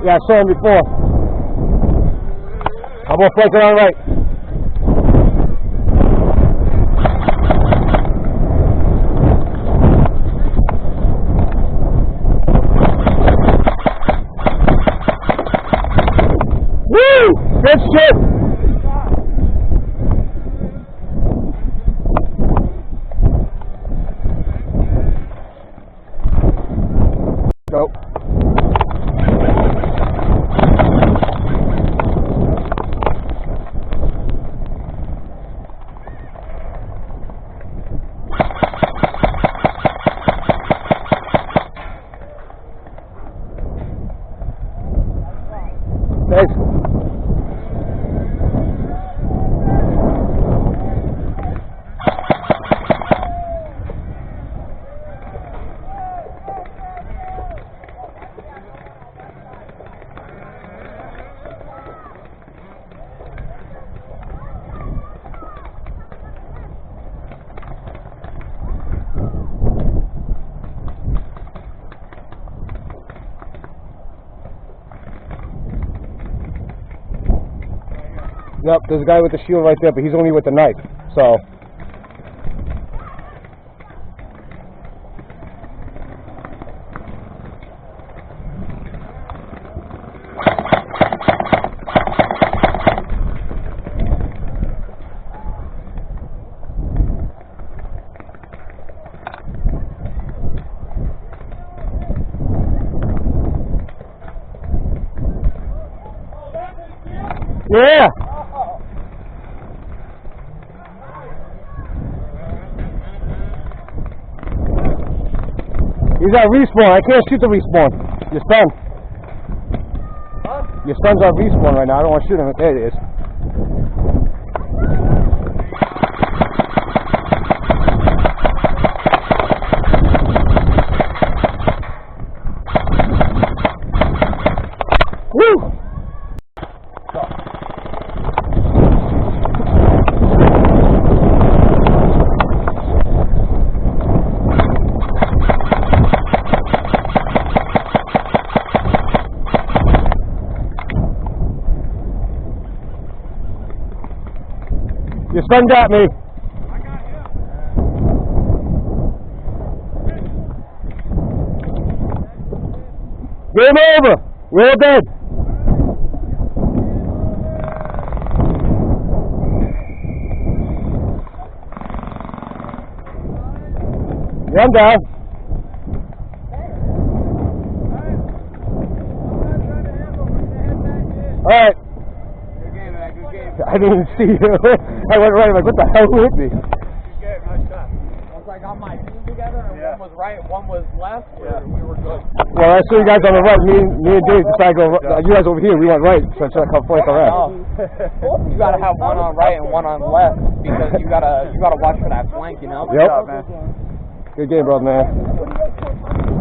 Yeah, I saw him before. I'm gonna flank it on right. Woo! Good shit! Go. Thanks. Yep, there's a guy with the shield right there, but he's only with the knife, so. Yeah! He's at respawn. I can't shoot the respawn. Your son. Huh? Your son's on respawn right now. I don't want to shoot him. There it is. Woo! Your son got me. I got him. Game over. We're all dead. Yeah, I'm down. All right. Good game, man. Good game. I didn't even see you. I went right. I'm like, what the hell hit me? Good game. Nice shot. Once I got my team together and one was right and one was left, we were good. Well, I saw you guys on the right. Me and Dave decided to go. You guys over here. We went right. So I tried to come flank around. You gotta have one on right and one on left because you gotta watch for that flank, you know. Yep. Good game, brother, man.